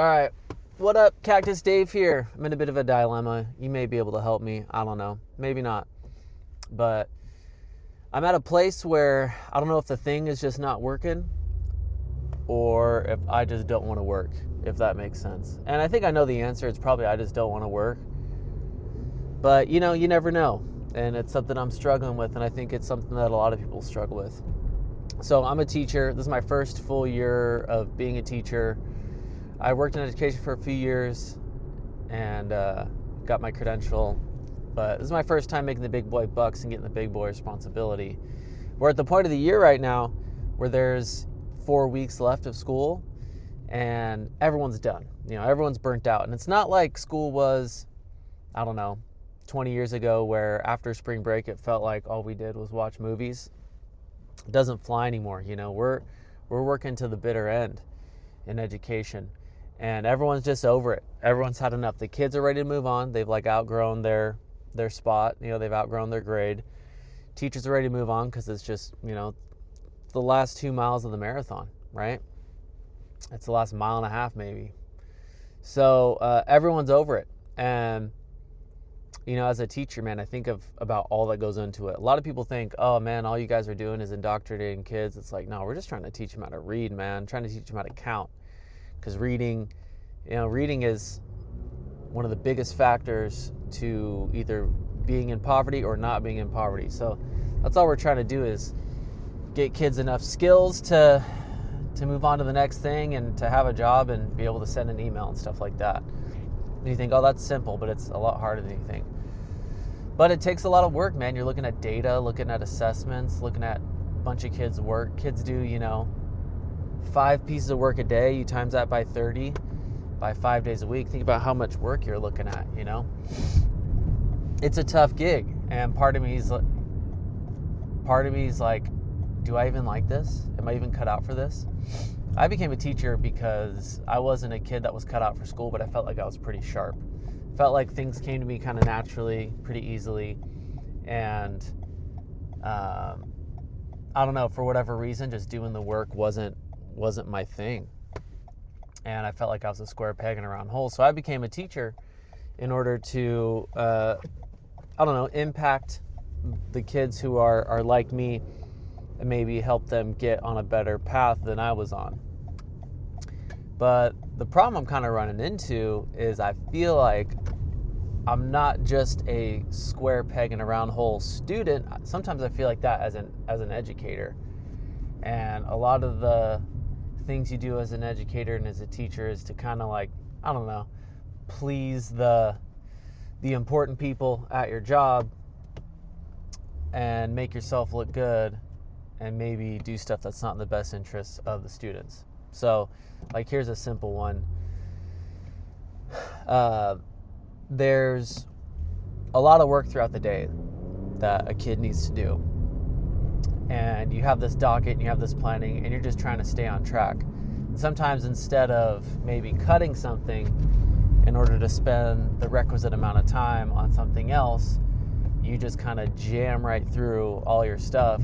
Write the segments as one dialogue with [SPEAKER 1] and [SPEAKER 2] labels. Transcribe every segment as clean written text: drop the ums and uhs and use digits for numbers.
[SPEAKER 1] All right. What up, Cactus Dave here? I'm in a bit of a dilemma. You may be able to help me. I don't know. Maybe not. But I'm at a place where I don't know if the thing is just not working or if I just don't want to work, if that makes sense. And I think I know the answer. It's probably I just don't want to work. But, you never know. And it's something I'm struggling with, and I think it's something that a lot of people struggle with. So I'm a teacher. This is my first full year of being a teacher. I worked in education for a few years and got my credential, but this is my first time making the big boy bucks and getting the big boy responsibility. We're at the point of the year right now where there's 4 weeks left of school and everyone's done. Everyone's burnt out. And it's not like school was, 20 years ago where after spring break it felt like all we did was watch movies. It doesn't fly anymore. We're working to the bitter end in education. And everyone's just over it. Everyone's had enough. The kids are ready to move on. They've outgrown their spot. They've outgrown their grade. Teachers are ready to move on because it's just, the last 2 miles of the marathon, right? It's the last mile and a half maybe. So everyone's over it. And, as a teacher, man, I think about all that goes into it. A lot of people think, oh, man, all you guys are doing is indoctrinating kids. It's like, no, we're just trying to teach them how to read, man. Trying to teach them how to count. Because reading is one of the biggest factors to either being in poverty or not being in poverty. So that's all we're trying to do is get kids enough skills to move on to the next thing and to have a job and be able to send an email and stuff like that. And you think, oh, that's simple, but it's a lot harder than you think. But it takes a lot of work, man. You're looking at data, looking at assessments, looking at a bunch of kids' work. Kids do, 5 pieces of work a day, you times that by 30, by 5 days a week. Think about how much work you're looking at, It's a tough gig. And part of me is like, do I even like this? Am I even cut out for this? I became a teacher because I wasn't a kid that was cut out for school, but I felt like I was pretty sharp. Felt like things came to me kind of naturally, pretty easily. And I don't know, for whatever reason, just doing the work wasn't my thing. And I felt like I was a square peg in a round hole. So I became a teacher in order to, impact the kids who are like me and maybe help them get on a better path than I was on. But the problem I'm kind of running into is I feel like I'm not just a square peg in a round hole student. Sometimes I feel like that as an educator. And a lot of the things you do as an educator and as a teacher is to kind of please the important people at your job and make yourself look good and maybe do stuff that's not in the best interest of the students. So, here's a simple one. There's a lot of work throughout the day that a kid needs to do. And you have this docket and you have this planning and you're just trying to stay on track. And sometimes instead of maybe cutting something in order to spend the requisite amount of time on something else, you just kind of jam right through all your stuff,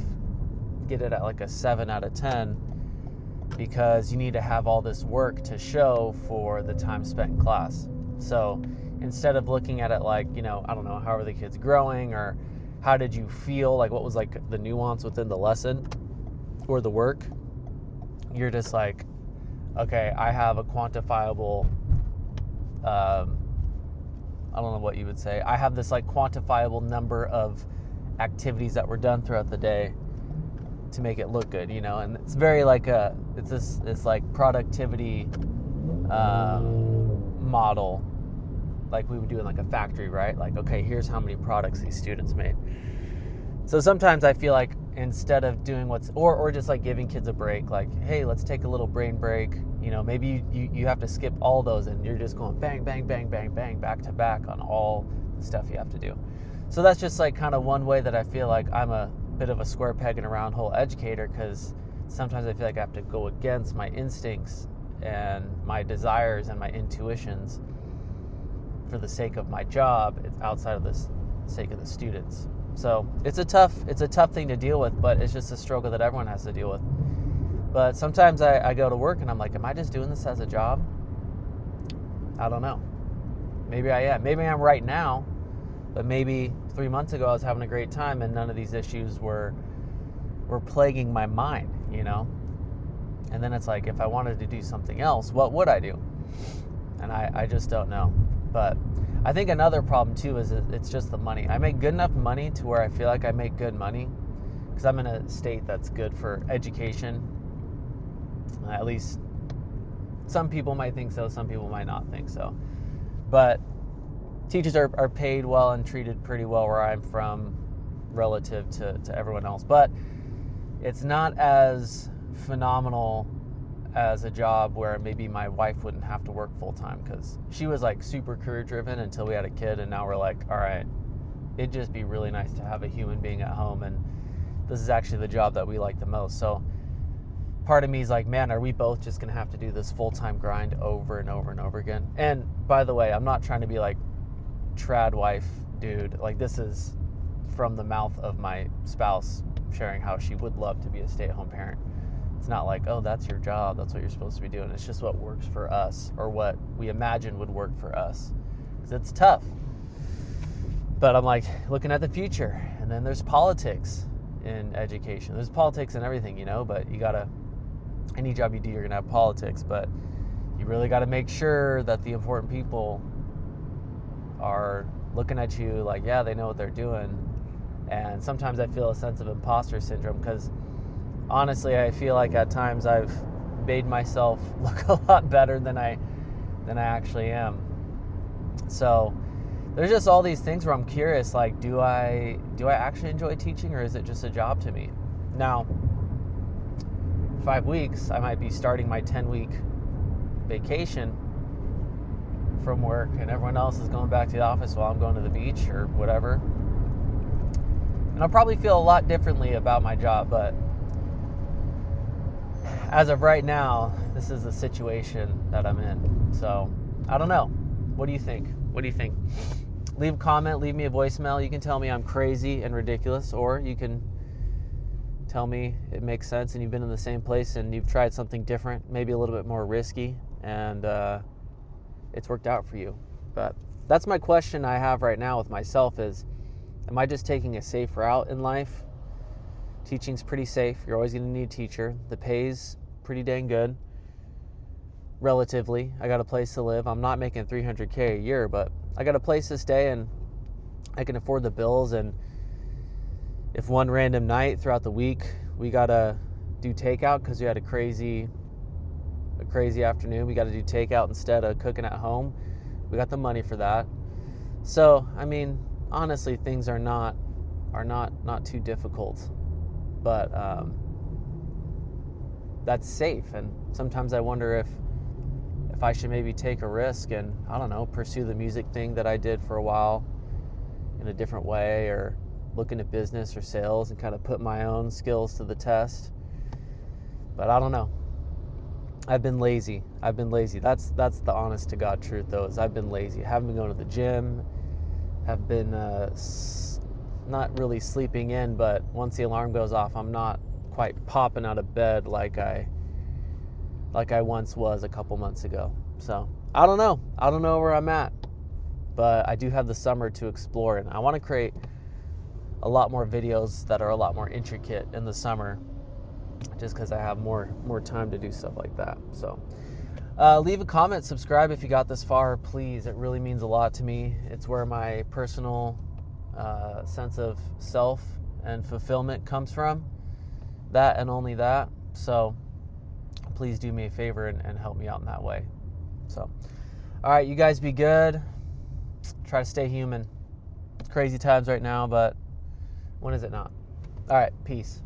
[SPEAKER 1] get it at like a 7 out of 10 because you need to have all this work to show for the time spent in class. So instead of looking at it like, how are the kids growing or how did you feel, what was the nuance within the lesson or the work, you're just like, okay, I have a quantifiable, I don't know what you would say. I have this quantifiable number of activities that were done throughout the day to make it look good, and it's very it's productivity model like we would do in a factory, right? Okay, here's how many products these students made. So sometimes I feel like instead of doing or just giving kids a break, hey, let's take a little brain break, maybe you have to skip all those and you're just going bang, bang, bang, bang, bang, back to back on all the stuff you have to do. So that's just kind of one way that I feel like I'm a bit of a square peg in a round hole educator, because sometimes I feel like I have to go against my instincts and my desires and my intuitions for the sake of my job. It's outside of the sake of the students. So it's a tough thing to deal with, but it's just a struggle that everyone has to deal with. But sometimes I go to work and I'm like, am I just doing this as a job? I don't know. Maybe I am. Maybe I'm right now, but maybe 3 months ago I was having a great time and none of these issues were plaguing my mind, you know? And then it's like, if I wanted to do something else, what would I do? And I just don't know. But I think another problem too is it's just the money. I make good enough money to where I feel like I make good money because I'm in a state that's good for education. At least some people might think so, some people might not think so. But teachers are paid well and treated pretty well where I'm from relative to everyone else. But it's not as phenomenal as a job where maybe my wife wouldn't have to work full time, because she was like super career driven until we had a kid, and now we're like, all right, it'd just be really nice to have a human being at home, and this is actually the job that we like the most. So part of me is like, man, are we both just gonna have to do this full-time grind over and over and over again? And by the way, I'm not trying to be like trad wife dude. Like, this is from the mouth of my spouse sharing how she would love to be a stay-at-home parent. It's not like, oh, that's your job, that's what you're supposed to be doing. It's just what works for us, or what we imagine would work for us, because it's tough. But I'm like looking at the future, and then there's politics in education. There's politics in everything, you know, but you gotta, any job you do, you're gonna have politics, but you really gotta make sure that the important people are looking at you like, yeah, they know what they're doing. And sometimes I feel a sense of imposter syndrome, because honestly, I feel like at times I've made myself look a lot better than I actually am. So there's just all these things where I'm curious, like, do I actually enjoy teaching, or is it just a job to me? Now, 5 weeks, I might be starting my 10-week vacation from work, and everyone else is going back to the office while I'm going to the beach or whatever. And I'll probably feel a lot differently about my job, but as of right now, this is the situation that I'm in. So I don't know. What do you think? What do you think? Leave a comment, leave me a voicemail. You can tell me I'm crazy and ridiculous, or you can tell me it makes sense and you've been in the same place and you've tried something different, maybe a little bit more risky, and it's worked out for you. But that's my question I have right now with myself is, am I just taking a safe route in life? Teaching's pretty safe. You're always going to need a teacher. The pay's pretty dang good, relatively. I got a place to live. I'm not making $300K a year, but I got a place to stay and I can afford the bills. And if one random night throughout the week we got to do takeout because we had a crazy afternoon, we got to do takeout instead of cooking at home, we got the money for that. So, I mean, honestly, things are not too difficult. But that's safe, and sometimes I wonder if I should maybe take a risk and, I don't know, pursue the music thing that I did for a while in a different way, or look into business or sales and kind of put my own skills to the test. But I don't know. I've been lazy. That's the honest to God truth, though, is I've been lazy. I haven't been going to the gym, have been not really sleeping in, but once the alarm goes off, I'm not quite popping out of bed like I once was a couple months ago. So I don't know where I'm at, but I do have the summer to explore, and I want to create a lot more videos that are a lot more intricate in the summer, just because I have more time to do stuff like that. So leave a comment, subscribe if you got this far, please. It really means a lot to me. It's where my personal sense of self and fulfillment comes from, that and only that. So please do me a favor and help me out in that way. So, all right, you guys be good. Try to stay human. It's crazy times right now, but when is it not? All right, peace.